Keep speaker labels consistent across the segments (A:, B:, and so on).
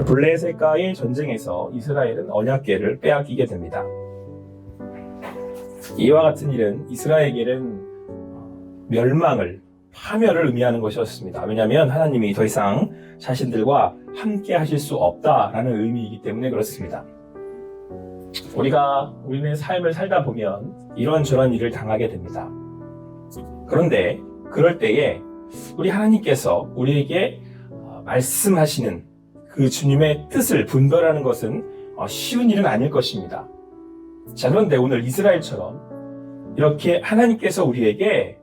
A: 블레셋과의 전쟁에서 이스라엘은 언약궤를 빼앗기게 됩니다. 이와 같은 일은 이스라엘에게는 멸망을, 파멸을 의미하는 것이었습니다. 왜냐하면 하나님이 더 이상 자신들과 함께 하실 수 없다라는 의미이기 때문에 그렇습니다. 우리가 우리의 삶을 살다 보면 이런저런 일을 당하게 됩니다. 그런데 그럴 때에 우리 하나님께서 우리에게 말씀하시는 그 주님의 뜻을 분별하는 것은 쉬운 일은 아닐 것입니다. 자, 그런데 오늘 이스라엘처럼 이렇게 하나님께서 우리에게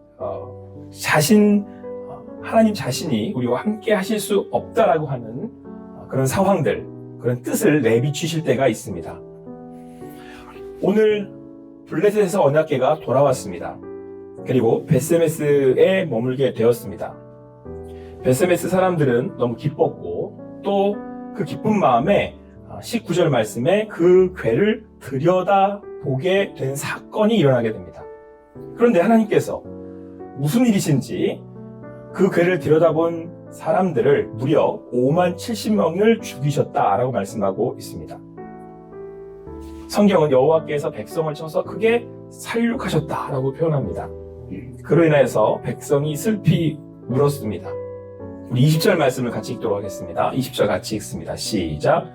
A: 하나님 자신이 우리와 함께 하실 수 없다라고 하는 그런 상황들, 그런 뜻을 내비치실 때가 있습니다. 오늘 블레셋에서 언약궤가 돌아왔습니다. 그리고 벳세메스에 머물게 되었습니다. 벳세메스 사람들은 너무 기뻤고 또 그 기쁜 마음에 19절 말씀에 그 궤를 들여다보게 된 사건이 일어나게 됩니다. 그런데 하나님께서 무슨 일이신지 그 궤를 들여다본 사람들을 무려 5만 70명을 죽이셨다라고 말씀하고 있습니다. 성경은 여호와께서 백성을 쳐서 크게 살육하셨다라고 표현합니다. 그로 인해서 백성이 슬피 울었습니다. 우리 20절 말씀을 같이 읽도록 하겠습니다. 20절 같이 읽습니다. 시작.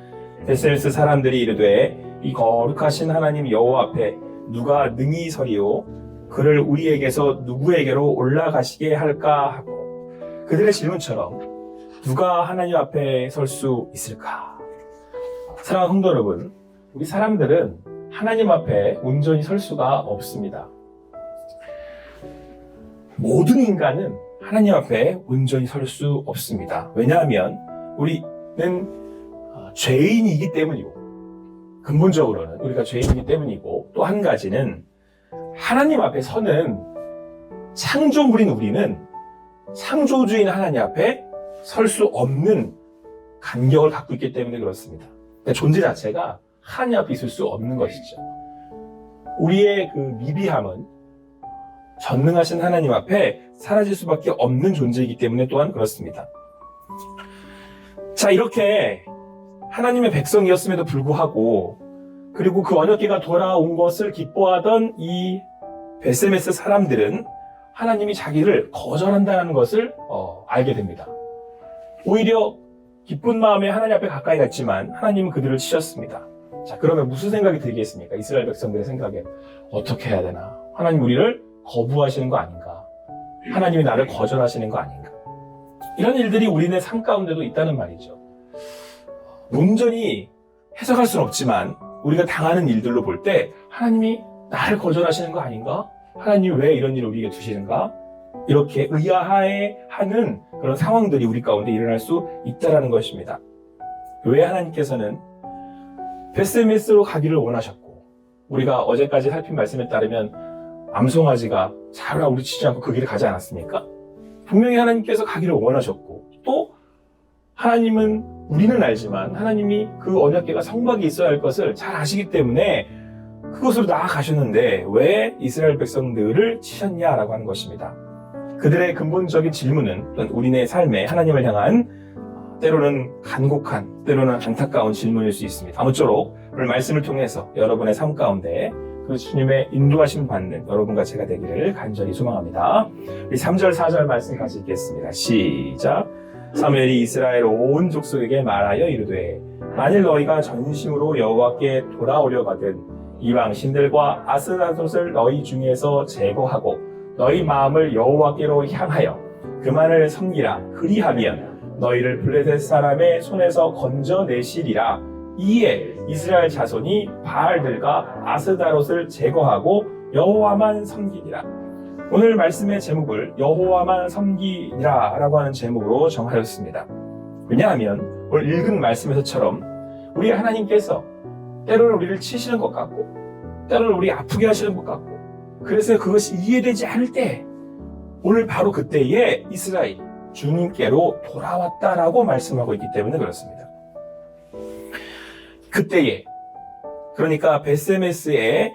A: 벳세메스 사람들이 이르되 이 거룩하신 하나님 여호와 앞에 누가 능히 서리요 그를 우리에게서 누구에게로 올라가시게 할까 하고, 그들의 질문처럼 누가 하나님 앞에 설 수 있을까? 사랑하는 성도 여러분, 우리 사람들은 하나님 앞에 온전히 설 수가 없습니다. 모든 인간은 하나님 앞에 온전히 설 수 없습니다. 왜냐하면 우리는 죄인이기 때문이고, 근본적으로는 우리가 죄인이기 때문이고, 또 한 가지는 하나님 앞에 서는 창조물인 우리는 창조주인 하나님 앞에 설 수 없는 간격을 갖고 있기 때문에 그렇습니다. 그러니까 존재 자체가 하나님 앞에 있을 수 없는 것이죠. 우리의 그 미비함은 전능하신 하나님 앞에 사라질 수밖에 없는 존재이기 때문에 또한 그렇습니다. 자, 이렇게 하나님의 백성이었음에도 불구하고, 그리고 그 언약궤가 돌아온 것을 기뻐하던 이 벳세메스 사람들은 하나님이 자기를 거절한다는 것을 알게 됩니다. 오히려 기쁜 마음에 하나님 앞에 가까이 갔지만 하나님은 그들을 치셨습니다. 자, 그러면 무슨 생각이 들겠습니까? 이스라엘 백성들의 생각에 어떻게 해야 되나? 하나님 우리를 거부하시는 거 아닌가? 하나님이 나를 거절하시는 거 아닌가? 이런 일들이 우리네 삶 가운데도 있다는 말이죠. 온전히 해석할 수는 없지만 우리가 당하는 일들로 볼 때 하나님이 나를 거절하시는 거 아닌가? 하나님이 왜 이런 일을 우리에게 두시는가? 이렇게 의아해하는 그런 상황들이 우리 가운데 일어날 수 있다는 것입니다. 왜 하나님께서는 벳세메스로 가기를 원하셨고, 우리가 어제까지 살핀 말씀에 따르면 암송아지가 자라 우리치지 않고 그 길을 가지 않았습니까? 분명히 하나님께서 가기를 원하셨고, 또 하나님은, 우리는 알지만 하나님이 그 언약궤가 성막이 있어야 할 것을 잘 아시기 때문에 그곳으로 나아가셨는데 왜 이스라엘 백성들을 치셨냐라고 하는 것입니다. 그들의 근본적인 질문은 우리네 삶에 하나님을 향한 때로는 간곡한, 때로는 안타까운 질문일 수 있습니다. 아무쪼록 오늘 말씀을 통해서 여러분의 삶 가운데 그 주님의 인도하심 받는 여러분과 제가 되기를 간절히 소망합니다. 우리 3절, 4절 말씀 같이 읽겠습니다. 시작. 사무엘이 이스라엘 온 족속에게 말하여 이르되 만일 너희가 전심으로 여호와께 돌아오려거든 이방 신들과 아스타롯을 너희 중에서 제거하고 너희 마음을 여호와께로 향하여 그만을 섬기라. 그리하면 너희를 블레셋 사람의 손에서 건져내시리라. 이에 이스라엘 자손이 바알들과 아스타롯을 제거하고 여호와만 섬기리라. 오늘 말씀의 제목을 여호와만 섬기리라 라고 하는 제목으로 정하였습니다. 왜냐하면 오늘 읽은 말씀에서처럼 우리 하나님께서 때로는 우리를 치시는 것 같고 때로는 우리 아프게 하시는 것 같고, 그래서 그것이 이해되지 않을 때 오늘 바로 그때에 이스라엘이 주님께로 돌아왔다라고 말씀하고 있기 때문에 그렇습니다. 그때에, 그러니까 벳세메스에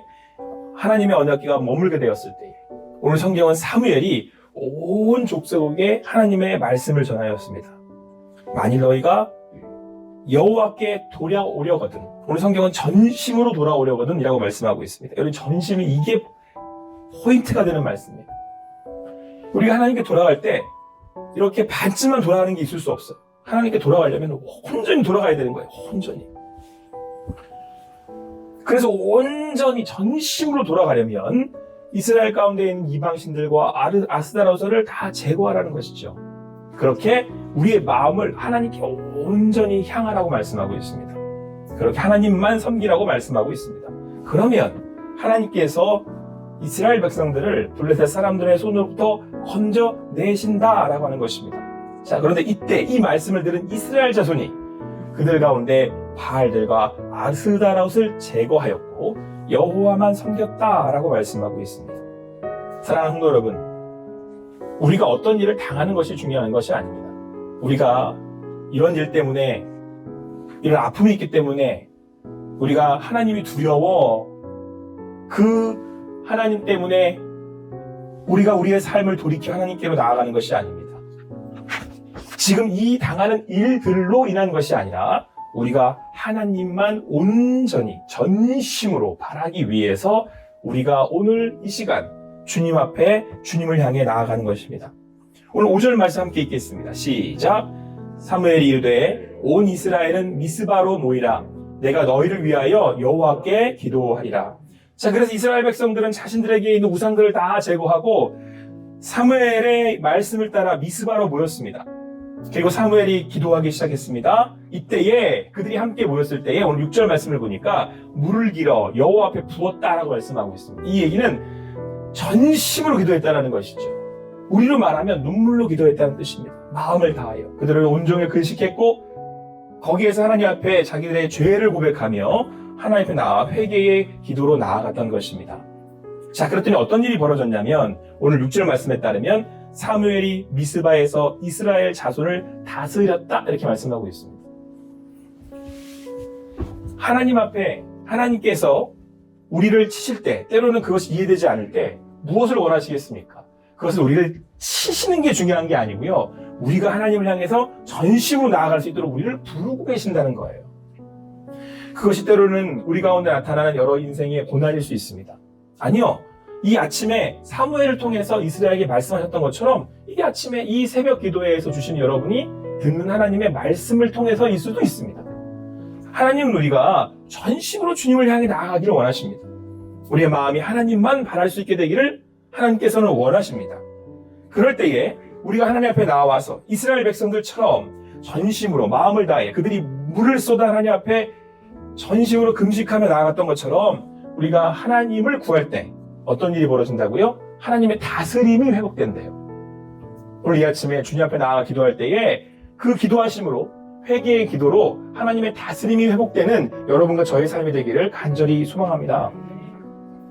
A: 하나님의 언약궤가 머물게 되었을 때에 오늘 성경은 사무엘이 온 족속에게 하나님의 말씀을 전하였습니다. 만일 너희가 여호와께 돌아오려거든. 오늘 성경은 전심으로 돌아오려거든 이라고 말씀하고 있습니다. 여러분, 전심이 이게 포인트가 되는 말씀이에요. 우리가 하나님께 돌아갈 때 이렇게 반쯤만 돌아가는 게 있을 수 없어요. 하나님께 돌아가려면 온전히 돌아가야 되는 거예요. 온전히. 그래서 온전히 전심으로 돌아가려면 이스라엘 가운데 있는 이방신들과 아스다로스를 다 제거하라는 것이죠. 그렇게 우리의 마음을 하나님께 온전히 향하라고 말씀하고 있습니다. 그렇게 하나님만 섬기라고 말씀하고 있습니다. 그러면 하나님께서 이스라엘 백성들을 블레셋 사람들의 손으로부터 건져내신다라고 하는 것입니다. 자, 그런데 이때 이 말씀을 들은 이스라엘 자손이 그들 가운데 바알들과 아스다롯을 제거하였고 여호와만 섬겼다라고 말씀하고 있습니다. 사랑하는 성도 여러분, 우리가 어떤 일을 당하는 것이 중요한 것이 아닙니다. 우리가 이런 일 때문에, 이런 아픔이 있기 때문에 우리가 하나님이 두려워 그 하나님 때문에 우리가 우리의 삶을 돌이켜 하나님께로 나아가는 것이 아닙니다. 지금 이 당하는 일들로 인한 것이 아니라 우리가 하나님만 온전히 전심으로 바라기 위해서 우리가 오늘 이 시간 주님 앞에 주님을 향해 나아가는 것입니다. 오늘 5절 말씀 함께 읽겠습니다. 시작. 사무엘이 이르되 온 이스라엘은 미스바로 모이라. 내가 너희를 위하여 여호와께 기도하리라. 자, 그래서 이스라엘 백성들은 자신들에게 있는 우상들을 다 제거하고 사무엘의 말씀을 따라 미스바로 모였습니다. 그리고 사무엘이 기도하기 시작했습니다. 이때에 그들이 함께 모였을 때에 오늘 6절 말씀을 보니까 물을 길어 여호와 앞에 부었다라고 말씀하고 있습니다. 이 얘기는 전심으로 기도했다는 것이죠. 우리로 말하면 눈물로 기도했다는 뜻입니다. 마음을 다하여 그들을 온종일 근식했고 거기에서 하나님 앞에 자기들의 죄를 고백하며 하나님 앞에 나와 회개의 기도로 나아갔던 것입니다. 자, 그랬더니 어떤 일이 벌어졌냐면 오늘 6절 말씀에 따르면 사무엘이 미스바에서 이스라엘 자손을 다스렸다 이렇게 말씀하고 있습니다. 하나님 앞에 하나님께서 우리를 치실 때 때로는 그것이 이해되지 않을 때 무엇을 원하시겠습니까? 그것을 우리를 치시는 게 중요한 게 아니고요. 우리가 하나님을 향해서 전심으로 나아갈 수 있도록 우리를 부르고 계신다는 거예요. 그것이 때로는 우리 가운데 나타나는 여러 인생의 고난일 수 있습니다. 아니요. 이 아침에 사무엘을 통해서 이스라엘에게 말씀하셨던 것처럼 이 아침에 이 새벽 기도회에서 주신 여러분이 듣는 하나님의 말씀을 통해서일 수도 있습니다. 하나님은 우리가 전심으로 주님을 향해 나아가기를 원하십니다. 우리의 마음이 하나님만 바랄 수 있게 되기를 하나님께서는 원하십니다. 그럴 때에 우리가 하나님 앞에 나와서 이스라엘 백성들처럼 전심으로 마음을 다해 그들이 물을 쏟아 하나님 앞에 전심으로 금식하며 나아갔던 것처럼 우리가 하나님을 구할 때 어떤 일이 벌어진다고요? 하나님의 다스림이 회복된대요. 오늘 이 아침에 주님 앞에 나아가 기도할 때에 그 기도하심으로 회개의 기도로 하나님의 다스림이 회복되는 여러분과 저의 삶이 되기를 간절히 소망합니다.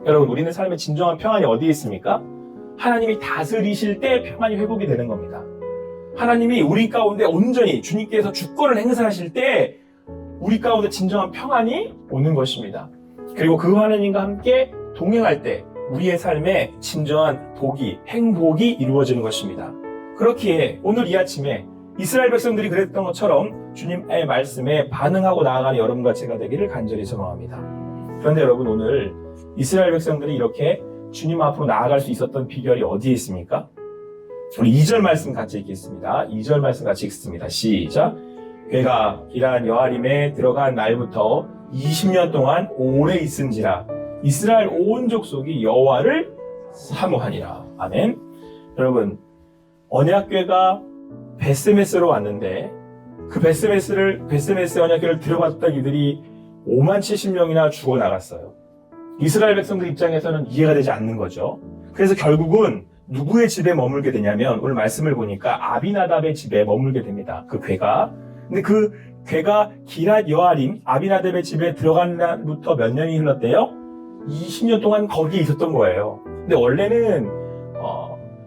A: 여러분, 우리는 삶의 진정한 평안이 어디에 있습니까? 하나님이 다스리실 때 평안이 회복이 되는 겁니다. 하나님이 우리 가운데 온전히 주님께서 주권을 행사하실 때 우리 가운데 진정한 평안이 오는 것입니다. 그리고 그 하나님과 함께 동행할 때 우리의 삶에 진정한 복이, 행복이 이루어지는 것입니다. 그렇기에 오늘 이 아침에 이스라엘 백성들이 그랬던 것처럼 주님의 말씀에 반응하고 나아가는 여러분과 제가 되기를 간절히 소망합니다. 그런데 여러분, 오늘 이스라엘 백성들이 이렇게 주님 앞으로 나아갈 수 있었던 비결이 어디에 있습니까? 우리 2절 말씀 같이 읽겠습니다. 2절 말씀 같이 읽습니다. 시작. 괴가 기란 여아림에 들어간 날부터 20년 동안 오래 있은지라 이스라엘 온 족속이 여호와를 사모하니라. 아멘. 여러분, 언약궤가 베스메스로 왔는데 그 베스메스 언약궤를 들어갔던 이들이 5만 70명이나 죽어나갔어요. 이스라엘 백성들 입장에서는 이해가 되지 않는 거죠. 그래서 결국은 누구의 집에 머물게 되냐면 오늘 말씀을 보니까 아비나답의 집에 머물게 됩니다. 그 궤가. 근데 그 궤가 기랏 여아림 아비나답의 집에 들어간 날부터 몇 년이 흘렀대요? 20년 동안 거기에 있었던 거예요. 근데 원래는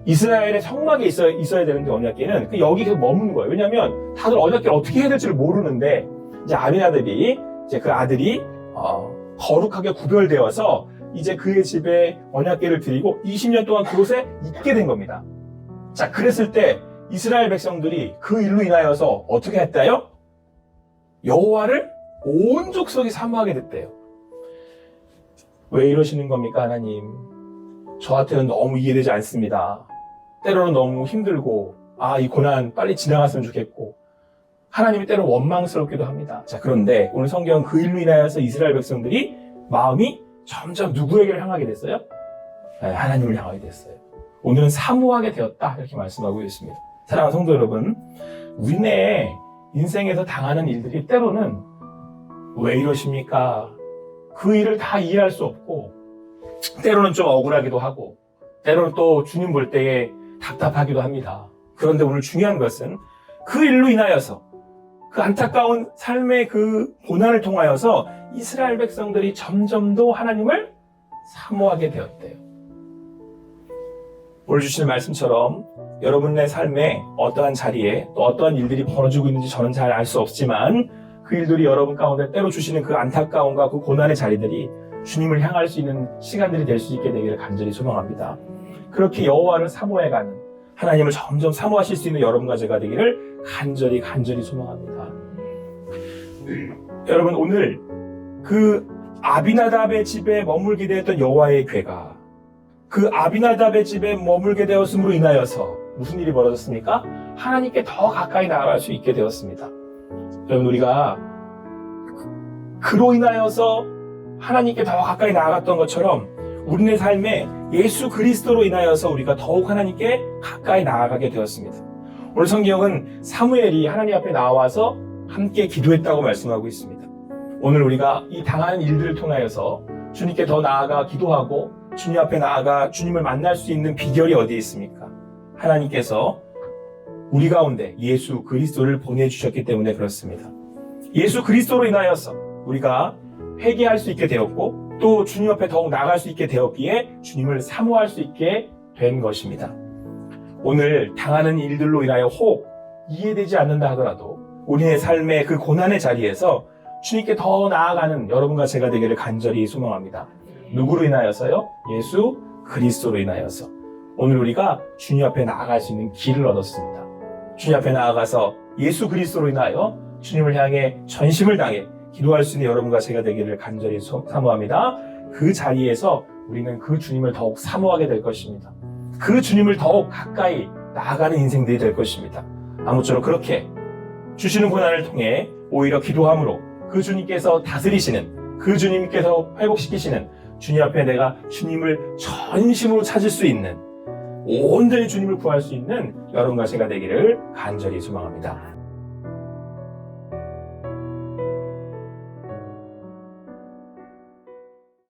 A: 이스라엘의 성막에 있어야 되는데 언약궤는 여기 계속 머무는 거예요. 왜냐하면 다들 언약궤를 어떻게 해야 될지를 모르는데 이제 아비나답이 이제 그 아들이 거룩하게 구별되어서 이제 그의 집에 언약궤를 드리고 20년 동안 그곳에 있게 된 겁니다. 자, 그랬을 때 이스라엘 백성들이 그 일로 인하여서 어떻게 했다요? 여호와를 온 족속이 사모하게 됐대요. 왜 이러시는 겁니까, 하나님? 저한테는 너무 이해되지 않습니다. 때로는 너무 힘들고, 이 고난 빨리 지나갔으면 좋겠고, 하나님이 때로 원망스럽기도 합니다. 자, 그런데 오늘 성경은 그 일로 인하여서 이스라엘 백성들이 마음이 점점 누구에게를 향하게 됐어요? 하나님을 향하게 됐어요. 오늘은 사모하게 되었다, 이렇게 말씀하고 있습니다. 사랑하는 성도 여러분, 우리네 인생에서 당하는 일들이 때로는 왜 이러십니까? 그 일을 다 이해할 수 없고, 때로는 좀 억울하기도 하고, 때로는 또 주님 볼 때에 답답하기도 합니다. 그런데 오늘 중요한 것은 그 일로 인하여서, 그 안타까운 삶의 그 고난을 통하여서 이스라엘 백성들이 점점 더 하나님을 사모하게 되었대요. 오늘 주시는 말씀처럼 여러분의 삶에 어떠한 자리에 또 어떠한 일들이 벌어지고 있는지 저는 잘 알 수 없지만, 그 일들이 여러분 가운데 때로 주시는 그 안타까움과 그 고난의 자리들이 주님을 향할 수 있는 시간들이 될 수 있게 되기를 간절히 소망합니다. 그렇게 여호와를 사모해가는, 하나님을 점점 사모하실 수 있는 여러분과 제가 되기를 간절히 소망합니다. 여러분, 오늘 그 아비나답의 집에 머물게 되었던 여호와의 괴가 그 아비나답의 집에 머물게 되었음으로 인하여서 무슨 일이 벌어졌습니까? 하나님께 더 가까이 나아갈 수 있게 되었습니다. 여러분, 우리가 그로 인하여서 하나님께 더 가까이 나아갔던 것처럼 우리네 삶에 예수 그리스도로 인하여서 우리가 더욱 하나님께 가까이 나아가게 되었습니다. 오늘 성경은 사무엘이 하나님 앞에 나와서 함께 기도했다고 말씀하고 있습니다. 오늘 우리가 이 당하는 일들을 통하여서 주님께 더 나아가 기도하고 주님 앞에 나아가 주님을 만날 수 있는 비결이 어디에 있습니까? 하나님께서 우리 가운데 예수 그리스도를 보내주셨기 때문에 그렇습니다. 예수 그리스도로 인하여서 우리가 회개할 수 있게 되었고, 또 주님 앞에 더욱 나아갈 수 있게 되었기에 주님을 사모할 수 있게 된 것입니다. 오늘 당하는 일들로 인하여 혹 이해되지 않는다 하더라도 우리의 삶의 그 고난의 자리에서 주님께 더 나아가는 여러분과 제가 되기를 간절히 소망합니다. 누구로 인하여서요? 예수 그리스도로 인하여서. 오늘 우리가 주님 앞에 나아갈 수 있는 길을 얻었습니다. 주님 앞에 나아가서 예수 그리스도로 인하여 주님을 향해 전심을 다해 기도할 수 있는 여러분과 제가 되기를 간절히 사모합니다. 그 자리에서 우리는 그 주님을 더욱 사모하게 될 것입니다. 그 주님을 더욱 가까이 나아가는 인생들이 될 것입니다. 아무쪼록 그렇게 주시는 고난을 통해 오히려 기도함으로 그 주님께서 다스리시는, 그 주님께서 회복시키시는, 주님 앞에 내가 주님을 전심으로 찾을 수 있는, 온전히 주님을 구할 수 있는 여러분과 제가 되기를 간절히 소망합니다.